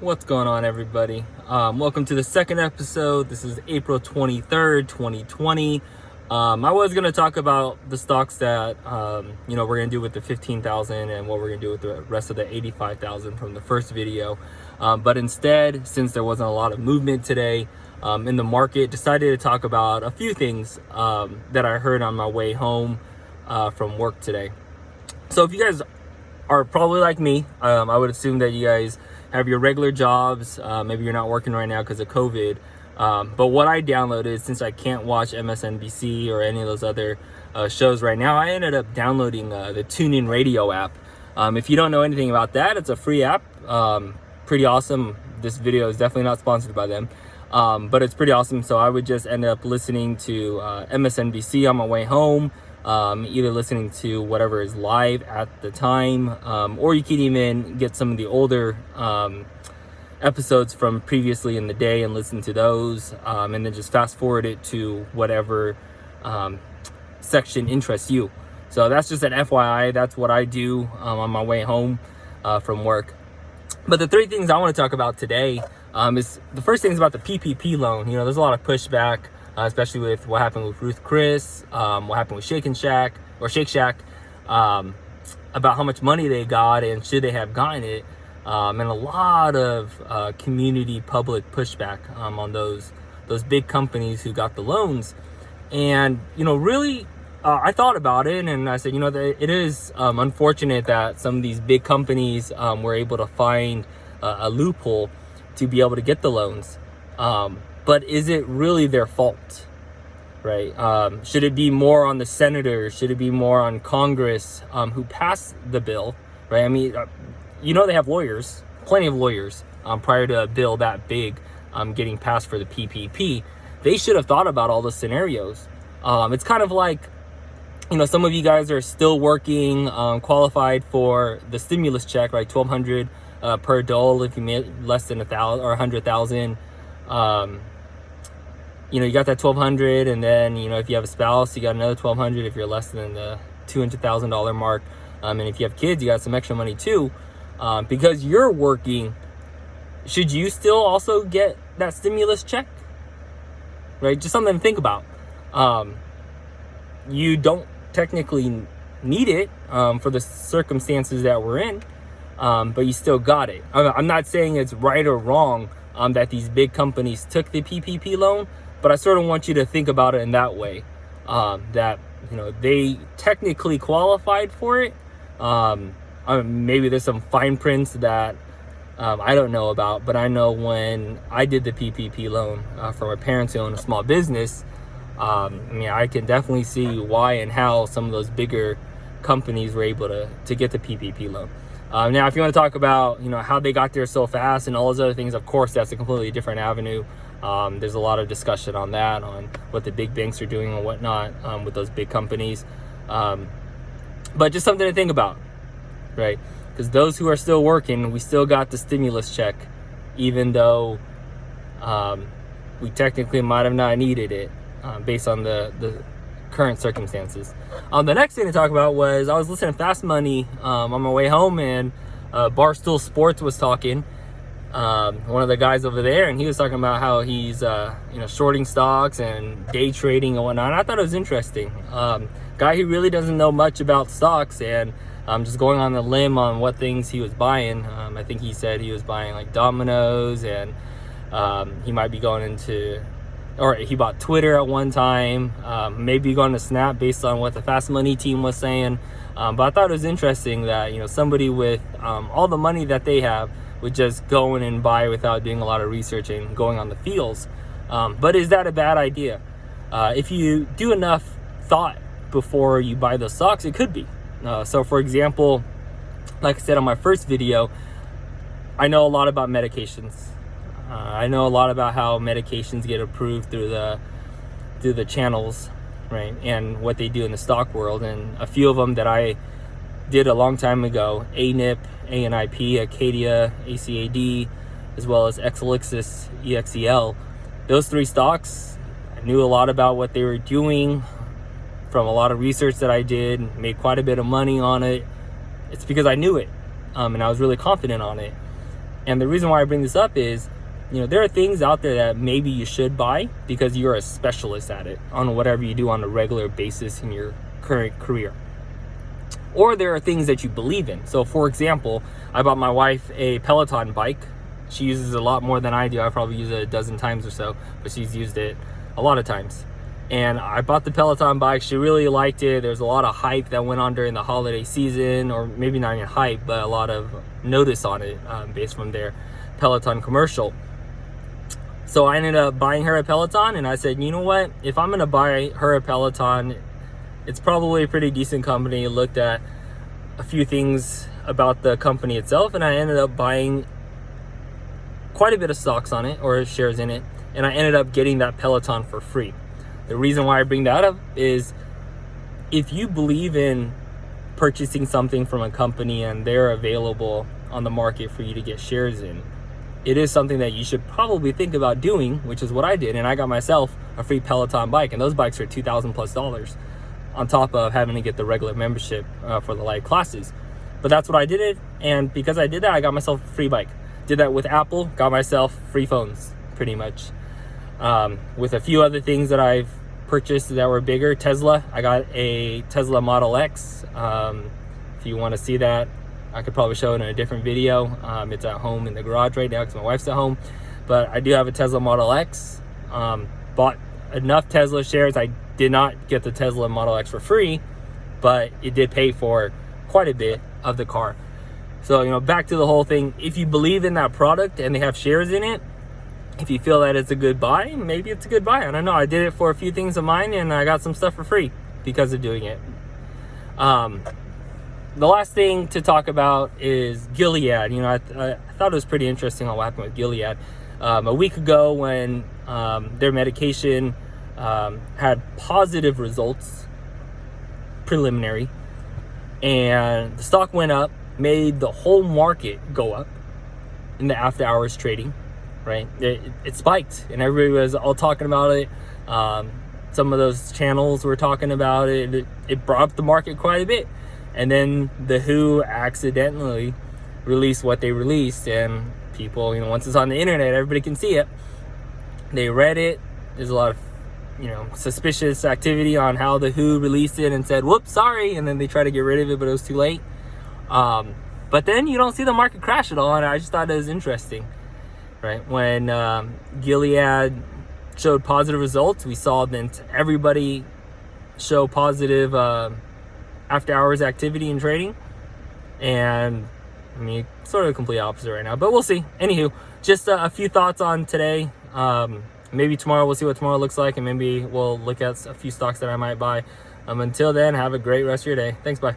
What's going on, everybody? Welcome to the second episode. This is April 23rd, 2020. I was going to talk about the stocks that, we're going to do with the 15,000 and what we're going to do with the rest of the 85,000 from the first video. But instead, since there wasn't a lot of movement today in the market, decided to talk about a few things that I heard on my way home from work today. So if you guys are probably like me, I would assume that you guys have your regular jobs. Maybe you're not working right now because of COVID. But what I downloaded, since I can't watch MSNBC or any of those other shows right now, I ended up downloading the TuneIn Radio app. If you don't know anything about that, it's a free app. Pretty awesome. This video is definitely not sponsored by them. But it's pretty awesome. So I would just end up listening to MSNBC on my way home. Either listening to whatever is live at the time, or you can even get some of the older episodes from previously in the day and listen to those, and then just fast forward it to whatever section interests you. So that's just an FYI. That's what I do on my way home from work. But the three things I want to talk about today is the first thing is about the PPP loan. There's a lot of pushback, especially with what happened with Ruth Chris, what happened with Shake Shack, about how much money they got and should they have gotten it, and a lot of community public pushback on those big companies who got the loans. And really, I thought about it and I said, it is unfortunate that some of these big companies were able to find a loophole to be able to get the loans. But is it really their fault, right? Should it be more on the senators? Should it be more on Congress who passed the bill, right? I mean, they have lawyers, plenty of lawyers, prior to a bill that big getting passed for the PPP. They should have thought about all the scenarios. It's kind of like, some of you guys are still working, qualified for the stimulus check, right? $1,200 per dole if you made less than 1,000 or 100,000. You got that $1,200, and then if you have a spouse, you got another $1,200 if you're less than the $200,000 mark, and if you have kids, you got some extra money too. Because you're working, should you still also get that stimulus check? Right, just something to think about. You don't technically need it for the circumstances that we're in, but you still got it. I'm not saying it's right or wrong that these big companies took the PPP loan, but I sort of want you to think about it in that way, that they technically qualified for it. Maybe there's some fine prints that I don't know about, but I know when I did the PPP loan for my parents who own a small business, I can definitely see why and how some of those bigger companies were able to get the PPP loan. Now, if you want to talk about, how they got there so fast and all those other things, of course, that's a completely different avenue. There's a lot of discussion on that, on what the big banks are doing and whatnot with those big companies. But just something to think about, right? Because those who are still working, we still got the stimulus check, even though we technically might have not needed it based on the current circumstances. The next thing to talk about was I was listening to Fast Money on my way home, and Barstool Sports was talking, one of the guys over there, and he was talking about how he's shorting stocks and day trading and whatnot. And I thought it was interesting. Guy who really doesn't know much about stocks, and just going on the limb on what things he was buying. I think he said he was buying like Domino's, and he might be going into, or he bought Twitter at one time, maybe going to Snap based on what the Fast Money team was saying. But I thought it was interesting that, somebody with all the money that they have would just go in and buy without doing a lot of research and going on the feels. But is that a bad idea? If you do enough thought before you buy those stocks, it could be. So for example, like I said on my first video, I know a lot about medications. I know a lot about how medications get approved through the channels, right? And what they do in the stock world. And a few of them that I did a long time ago, ANIP, ANIP, Acadia, ACAD, as well as Exelixis, EXEL. Those three stocks, I knew a lot about what they were doing from a lot of research that I did, made quite a bit of money on it. It's because I knew it, and I was really confident on it. And the reason why I bring this up is, there are things out there that maybe you should buy because you're a specialist at it on whatever you do on a regular basis in your current career. Or there are things that you believe in. So for example, I bought my wife a Peloton bike. She uses it a lot more than I do. I probably use it a dozen times or so, but she's used it a lot of times. And I bought the Peloton bike. She really liked it. There's a lot of hype that went on during the holiday season, or maybe not even hype, but a lot of notice on it based from their Peloton commercial. So I ended up buying her a Peloton, and I said, you know what? If I'm going to buy her a Peloton, it's probably a pretty decent company. I looked at a few things about the company itself, and I ended up buying quite a bit of stocks on it, or shares in it, and I ended up getting that Peloton for free. The reason why I bring that up is if you believe in purchasing something from a company and they're available on the market for you to get shares in, it is something that you should probably think about doing, which is what I did. And I got myself a free Peloton bike, and those bikes are $2,000+ on top of having to get the regular membership for the live classes. But that's what I did it, and because I did that, I got myself a free bike. Did that with Apple, got myself free phones, pretty much. With a few other things that I've purchased that were bigger. Tesla, I got a Tesla Model X. If you want to see that, I could probably show it in a different video. It's at home in the garage right now because my wife's at home. But I do have a Tesla Model X. Bought enough Tesla shares. I did not get the Tesla Model X for free, but it did pay for quite a bit of the car. So, back to the whole thing. If you believe in that product and they have shares in it, if you feel that it's a good buy, maybe it's a good buy. I don't know. I did it for a few things of mine, and I got some stuff for free because of doing it. The last thing to talk about is Gilead. I thought it was pretty interesting on what happened with Gilead. A week ago when their medication had positive results, preliminary, and the stock went up, made the whole market go up in the after hours trading. Right, it spiked, and everybody was all talking about it. Some of those channels were talking about it. It brought up the market quite a bit, and then the WHO accidentally released what they released, and people, once it's on the internet, everybody can see it. They read it. There's a lot of, suspicious activity on how the WHO released it and said, "Whoops, sorry," and then they try to get rid of it, but it was too late. But then you don't see the market crash at all, and I just thought it was interesting. Right, when Gilead showed positive results, we saw then everybody show positive after hours activity in trading, and sort of the complete opposite right now, but we'll see. Anywho, just a few thoughts on today. Maybe tomorrow we'll see what tomorrow looks like, and maybe we'll look at a few stocks that I might buy. Until then, have a great rest of your day. Thanks, bye.